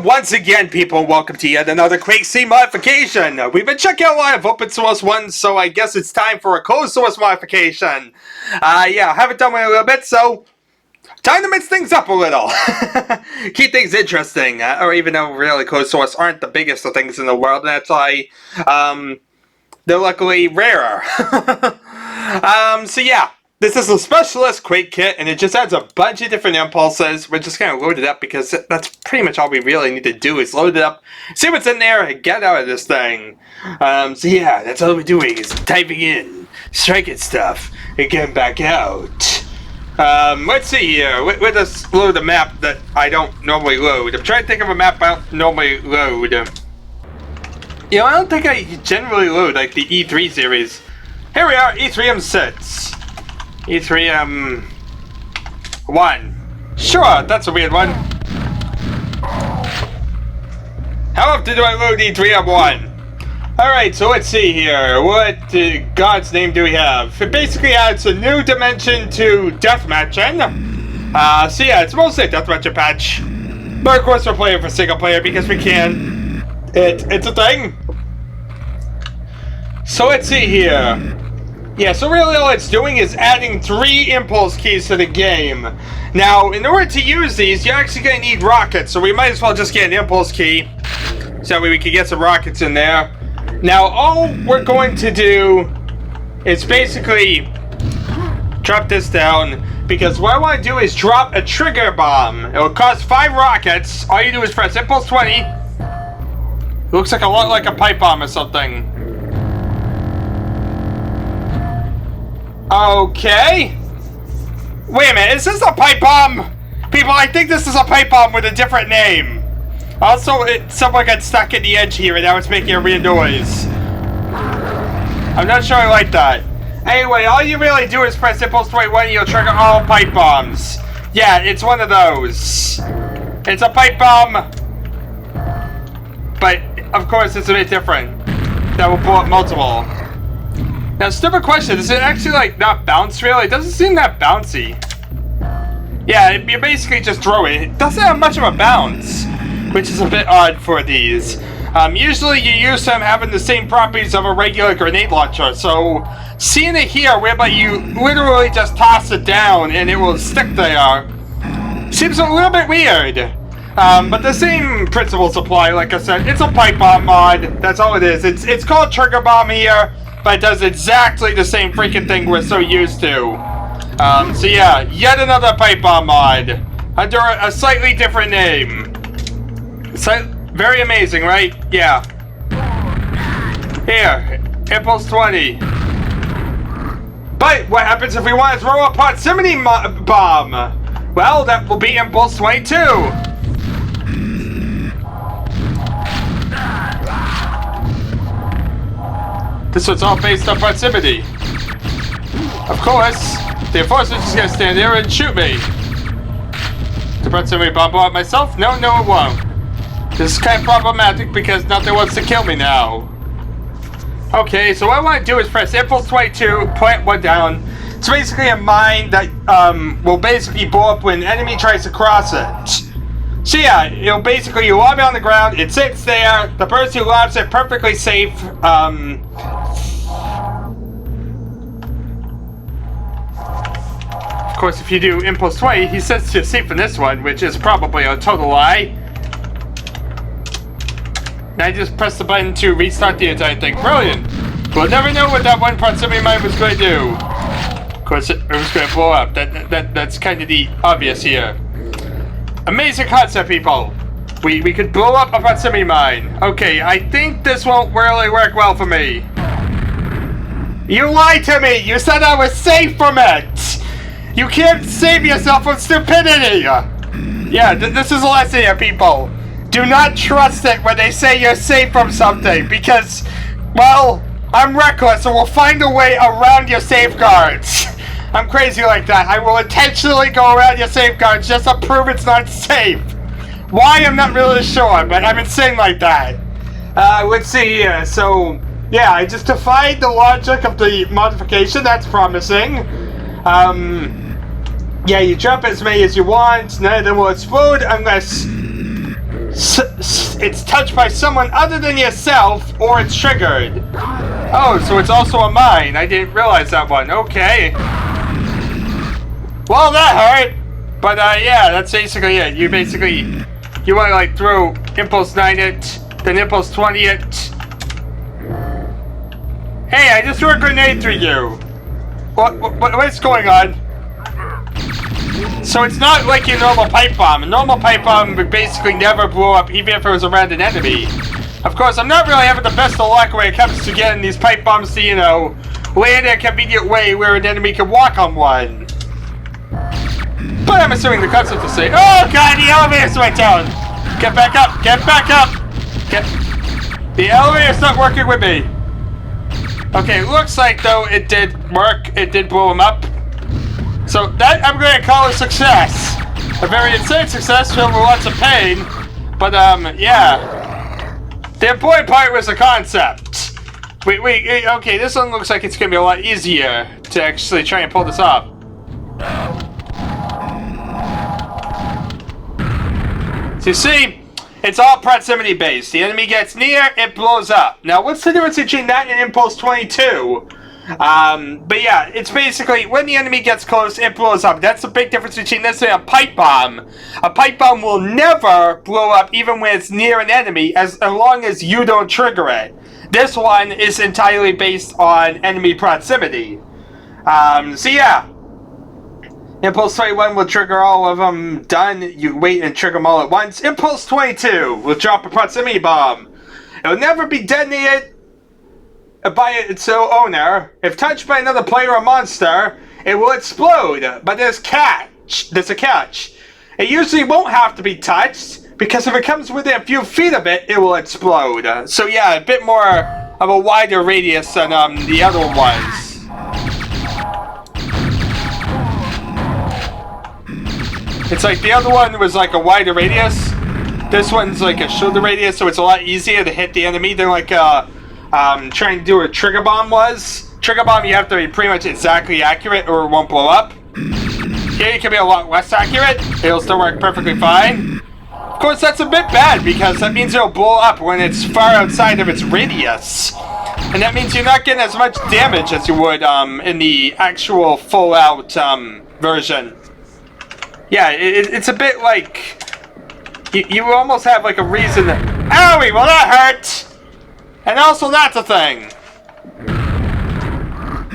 once again, people, welcome to yet another crazy modification. We've been checking out a lot of open source ones, so I guess it's time for a closed source modification. Yeah, I haven't done one in a little bit, so time to mix things up a little. Keep things interesting, or even though really closed source aren't the biggest of things in the world, and that's why they're luckily rarer. So yeah. This is a specialist Quake kit, and it just adds a bunch of different impulses. We're just going to load it up because that's pretty much all we really need to do is load it up, see what's in there, and get out of this thing. So yeah, that's all we're doing is typing in, striking stuff, and getting back out. Let's see here. Let us load a map that I don't normally load. I'm trying to think of a map I don't normally load. You know, I don't think I generally load like the E3 series. Here we are, E3M6. E3M1. Sure, that's a weird one. How often do I load E3M1? Alright, so let's see here. What God's name do we have? It basically adds a new dimension to deathmatching. So yeah, it's mostly a deathmatching patch. But of course we're playing for single player because we can. It's a thing. So let's see here. Yeah, so really all it's doing is adding 3 impulse keys to the game. Now, in order to use these, you're actually going to need rockets, so we might as well just get an impulse key. So that way we can get some rockets in there. Now, all we're going to do is basically drop this down, because what I want to do is drop a trigger bomb. It will cost 5 rockets. All you do is press impulse 20. It looks like a lot like a pipe bomb or something. Okay. Wait a minute, is this a pipe bomb? People, I think this is a pipe bomb with a different name. Also, someone got stuck in the edge here and now it's making a weird noise. I'm not sure I like that. Anyway, all you really do is press impulse 21 and you'll trigger all pipe bombs. Yeah, it's one of those. It's a pipe bomb. But, of course, it's a bit different. That will blow up multiple. Now, stupid question, is it actually, like, not bounce, really? It doesn't seem that bouncy. Yeah, you basically just throw it. It doesn't have much of a bounce, which is a bit odd for these. Usually you use them having the same properties of a regular grenade launcher, so seeing it here, whereby you literally just toss it down and it will stick there, seems a little bit weird. But the same principles apply, like I said. It's a pipe bomb mod, that's all it is. It's called Trigger Bomb here, but it does exactly the same freaking thing we're so used to. So yeah, yet another pipe bomb mod under a slightly different name. Very amazing, right? Yeah. Here, impulse 20. But what happens if we want to throw a proximity bomb? Well, that will be impulse 22. This one's all based on proximity. Of course, the enforcer's just gonna stand there and shoot me. The proximity bomb blow up myself? No, it won't. This is kind of problematic because nothing wants to kill me now. Okay, so what I want to do is press impulse 22, plant one down. It's basically a mine that will basically blow up when an enemy tries to cross it. So yeah, it'll basically, you lob it on the ground, it sits there, the person who lobs it perfectly safe, of course, if you do impulse 20, he says to safe in this one, which is probably a total lie. Now I just press the button to restart the entire thing. Brilliant! We'll never know what that one proximity mine was going to do. Of course, it was going to blow up. That's kind of the obvious here. Amazing concept, people. We could blow up a proximity mine. Okay, I think this won't really work well for me. You lied to me! You said I was safe from it! You can't save yourself from stupidity! Yeah, this is a lesson here, people. Do not trust it when they say you're safe from something, because, well, I'm reckless and will find a way around your safeguards. I'm crazy like that. I will intentionally go around your safeguards just to prove it's not safe. Why, I'm not really sure, but I'm insane like that. Let's see here. So, yeah, I just defied the logic of the modification. That's promising. Yeah, you drop as many as you want. None of them will explode unless It's touched by someone other than yourself, or it's triggered. Oh, so it's also a mine. I didn't realize that one. Okay. Well, that hurt. But, yeah, that's basically it. You want to, like, throw Impulse 9 it, then Impulse 20 it. Hey, I just threw a grenade through you. What's going on? So it's not like your normal pipe bomb. A normal pipe bomb would basically never blow up, even if it was around an enemy. Of course, I'm not really having the best of luck when it comes to getting these pipe bombs to, you know, land in a convenient way where an enemy can walk on one. But I'm assuming the concept will say, oh god, the elevator's went down! Get back up! Get back up! The elevator's not working with me. Okay, looks like though it did work. It did blow him up. So that I'm going to call a success. A very insane success filled with lots of pain. But yeah. The important part was the concept. Wait, okay, this one looks like it's going to be a lot easier to actually try and pull this off. So you see, it's all proximity based. The enemy gets near, it blows up. Now, what's the difference between that and Impulse 22? But yeah, it's basically when the enemy gets close, it blows up. That's the big difference between this and a pipe bomb. A pipe bomb will never blow up even when it's near an enemy as long as you don't trigger it. This one is entirely based on enemy proximity. So yeah. Impulse 21 will trigger all of them. Done. You wait and trigger them all at once. Impulse 22 will drop a proximity bomb. It will never be detonated by its owner. If touched by another player or monster, it will explode. But there's a catch. It usually won't have to be touched, because if it comes within a few feet of it, it will explode. So yeah, a bit more of a wider radius than the other ones. It's like the other one was like a wider radius. This one's like a shoulder radius, so it's a lot easier to hit the enemy than like trying to do a trigger bomb was. Trigger bomb, you have to be pretty much exactly accurate or it won't blow up. Here you can be a lot less accurate. It'll still work perfectly fine. Of course, that's a bit bad because that means it'll blow up when it's far outside of its radius. And that means you're not getting as much damage as you would in the actual full-out version. Yeah, it's a bit like you almost have like a reason to, owie, well that hurt! And also that's a thing.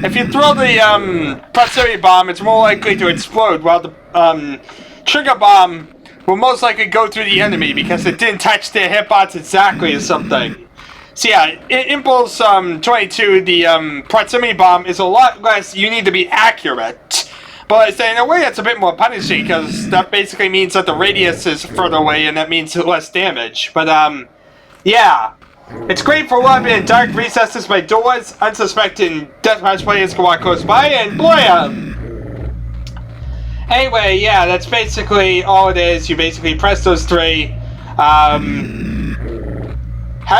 If you throw the proximity bomb, it's more likely to explode, while the trigger bomb will most likely go through the enemy because it didn't touch their hitbox exactly or something. So yeah, Impulse 22, the proximity bomb is a lot less, you need to be accurate. But in a way, it's a bit more punishing, because that basically means that the radius is further away, and that means less damage. But, yeah. It's great for loving in dark recesses by doors. Unsuspecting deathmatch players can walk close by and blow them. Anyway, yeah, that's basically all it is. You basically press those three. How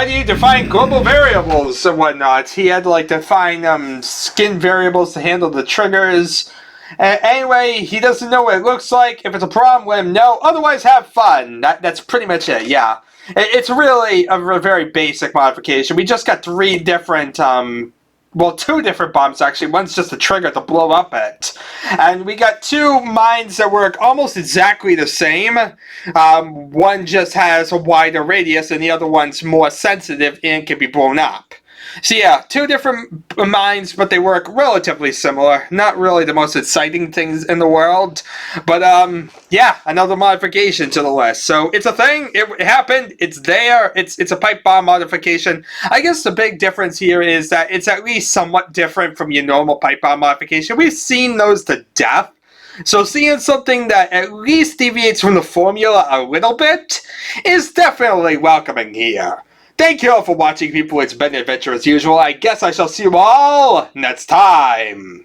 do you define global variables and whatnot? He had to, like, define, skin variables to handle the triggers. Anyway, he doesn't know what it looks like. If it's a problem, let him know. Otherwise, have fun. That's pretty much it, yeah. It's really a very basic modification. We just got three different, well, two different bombs, actually. One's just a trigger to blow up it. And we got two mines that work almost exactly the same. One just has a wider radius, and the other one's more sensitive and can be blown up. So yeah, two different mines, but they work relatively similar. Not really the most exciting things in the world, but yeah, another modification to the list. So it's a thing, it happened, it's there, it's a pipe bomb modification. I guess the big difference here is that it's at least somewhat different from your normal pipe bomb modification. We've seen those to death. So seeing something that at least deviates from the formula a little bit is definitely welcoming here. Thank you all for watching, people. It's been an adventure as usual. I guess I shall see you all next time.